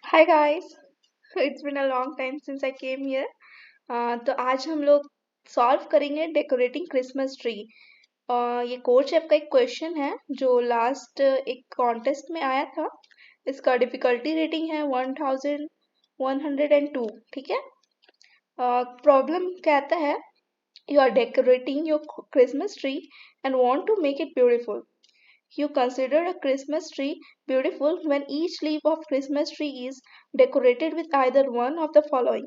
Hi guys, it's been a long time since I came here. तो आज हम लोग सॉल्व करेंगे डेकोरेटिंग क्रिसमस ट्री। ये कोर चैप का एक क्वेश्चन है जो लास्ट एक कॉन्टेस्ट में आया था। इसका डिफिकल्टी रेटिंग है 1102। ठीक है। प्रॉब्लम कहता है you are decorating your Christmas tree and want to make it beautiful. You consider a Christmas tree beautiful when each leaf of Christmas tree is decorated with either one of the following: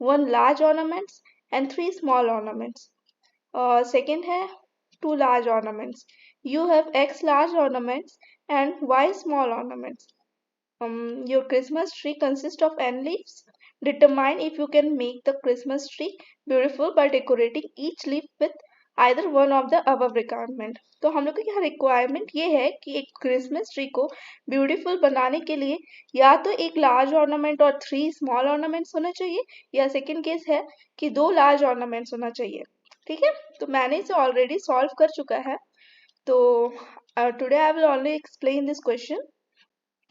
one large ornaments and three small ornaments. Second है two large ornaments. You have X large ornaments and Y small ornaments. Your Christmas tree consists of n leaves. Determine if you can make the Christmas tree beautiful by decorating each leaf with either one of the above requirement. तो हम लोग का यहाँ requirement ये है कि एक Christmas tree को ब्यूटीफुल बनाने के लिए या तो एक लार्ज ऑर्नामेंट और थ्री स्मॉल ऑर्नामेंट्स होना चाहिए, या सेकंड केस है कि दो लार्ज ऑर्नामेंट्स होना चाहिए. ठीक है. तो मैंने इसे ऑलरेडी सॉल्व कर चुका है. तो today I will only explain this question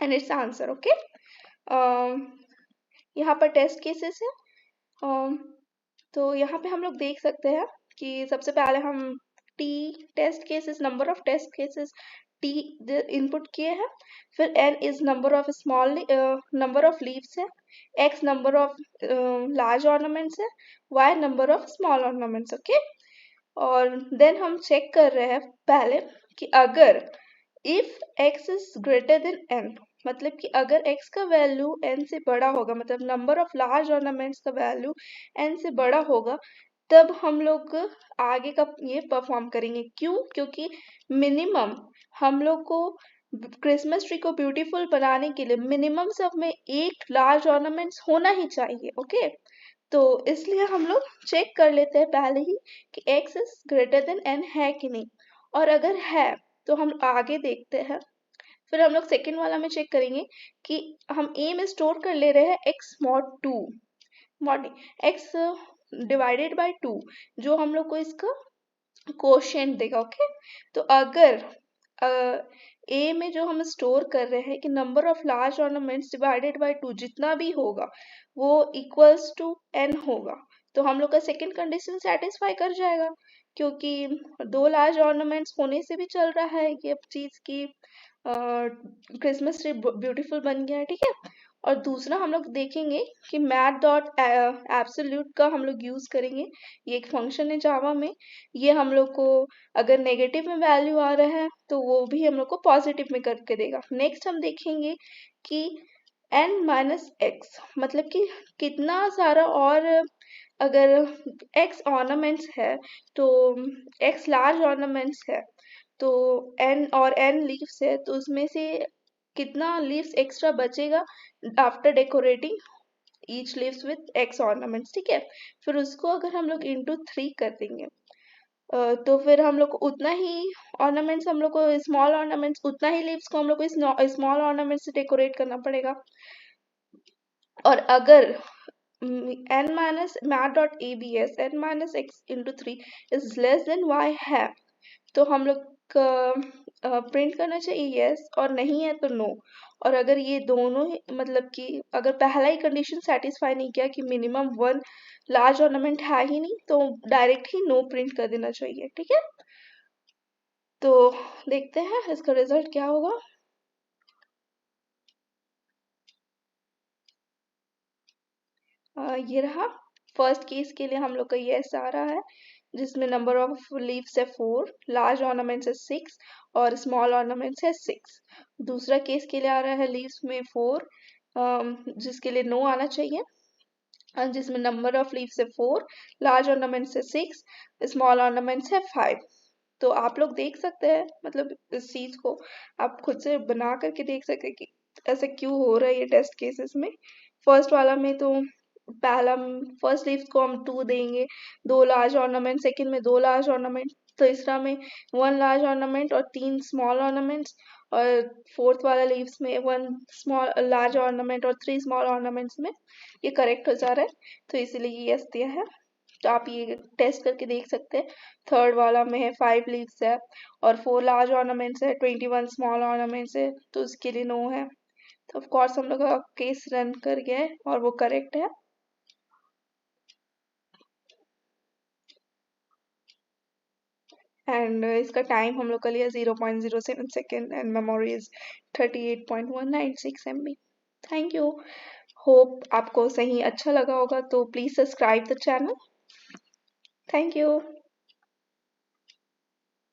and it's answer. Okay. यहाँ पर टेस्ट केसेस है. तो यहाँ पे हम लोग देख सकते हैं कि सबसे पहले हम T test cases, number of test cases T input किए हैं. फिर N is number of small number of leaves है, X number of large ornaments है, Y number of small ornaments. Okay. और देन हम चेक कर रहे हैं पहले कि अगर if x is greater than n, मतलब कि अगर x का वैल्यू n से बड़ा होगा, मतलब नंबर ऑफ लार्ज ऑर्नामेंट्स का वैल्यू n से बड़ा होगा, तब हम लोग आगे का ये परफॉर्म करेंगे. क्यों? क्योंकि मिनिमम हम लोग को क्रिसमस ट्री को ब्यूटीफुल बनाने के लिए मिनिमम सब में एक लार्ज ऑर्नामेंट्स होना ही चाहिए. ओके. तो इसलिए हम लोग चेक कर लेते हैं पहले ही कि x is greater than n है कि नहीं, और अगर है तो हम आगे देखते हैं. फिर हम लोग सेकेंड वाला में चेक करेंगे कि हम ए में स्टोर कर ले रहे हैं x mod 2 mod x divided by 2, जो हम लोग को इसका कोशेंट देगा. ओके. तो अगर ए में जो हम स्टोर कर रहे हैं कि number of large ornaments divided by 2 जितना भी होगा वो इक्वल्स टू n होगा, तो हम लोग का सेकेंड कंडीशन सेटिस्फाई कर जाएगा, क्योंकि दो लार्ज ऑर्नामेंट्स होने से भी चल रहा है ये चीज की क्रिसमस ट्री ब्यूटीफुल बन गया है. ठीक है. और दूसरा हम लोग देखेंगे कि मैथ डॉट एब्सोल्यूट का हम लोग यूज करेंगे. ये एक फंक्शन है जावा में. ये हम लोग को अगर नेगेटिव में वैल्यू आ रहा है तो वो भी हम लोग को पॉजिटिव में करके देगा. नेक्स्ट हम देखेंगे कि n माइनस एक्स, मतलब कि कितना सारा, और अगर x ऑर्नामेंट्स है तो x लार्ज ऑर्नामेंट्स है तो n और n लीव्स है तो उसमें से कितना लीव्स एक्स्ट्रा बचेगा after decorating each leaves with x ornaments. ठीक है. फिर उसको अगर हम लोग इंटू 3 कर देंगे तो फिर हम लोग को उतना ही ऑर्नामेंट्स, हम लोग को स्मॉल ऑर्नामेंट्स, उतना ही लीव्स को हम लोग को स्मॉल ऑर्नामेंट्स से डेकोरेट करना पड़ेगा. और अगर n minus math dot A B S N minus x into 3 is less than y है, तो हम लोग प्रिंट करना चाहिए यस, और नहीं है तो नो. और अगर ये दोनों ही, मतलब कि अगर पहला ही कंडीशन सेटिस्फाई नहीं किया कि मिनिमम वन लार्ज ऑर्नामेंट है ही नहीं, तो डायरेक्ट ही नो प्रिंट कर देना चाहिए. ठीक है. तो देखते हैं इसका रिजल्ट क्या होगा. ये रहा. फर्स्ट केस के लिए हम लोग का यस आ रहा है, जिसमें नंबर ऑफ लीव्स है 4, लार्ज ऑर्नामेंट्स है 6 और स्मॉल ऑर्नामेंट्स है 6. दूसरा केस के लिए आ रहा है लीव्स में 4, जिसके लिए नो आना चाहिए, जिसमें नंबर ऑफ लीव्स है 4, लार्ज ऑर्नामेंट्स है 6, स्मॉल ऑर्नामेंट्स है 5. तो आप लोग देख सकते हैं, मतलब इस चीज को आप खुद से बना करके देख सकते हैं कि ऐसा क्यों हो रहा है ये टेस्ट केसेस में. फर्स्ट वाला में तो पहला फर्स्ट लीव्स को हम 2 देंगे, दो लार्ज ऑर्नामेंट, सेकंड में दो लार्ज ऑर्नामेंट, तीसरा में वन लार्ज ऑर्नामेंट और 3 स्मॉल ऑर्नामेंट्स, और फोर्थ वाला लीव्स में 1 स्मॉल लार्ज ऑर्नामेंट और 3 स्मॉल ऑर्नामेंट्स में ये करेक्ट हो जा रहा है, तो इसीलिए ये यस दिया है. तो आप ये टेस्ट करके देख सकते हैं. थर्ड वाला में है 5 लीव्स है और 4 लार्ज ऑर्नामेंट्स है, 21 स्मॉल ऑर्नामेंट्स है, तो उसके लिए नो है. तो ऑफ कोर्स हम लोग का केस रन कर गया है और वो करेक्ट है। एंड इसका टाइम हम लोग का लिया 0.07 second and memory is 38.196 MB। Thank you. Hope आपको सही अच्छा लगा होगा, तो please subscribe the channel. Thank you.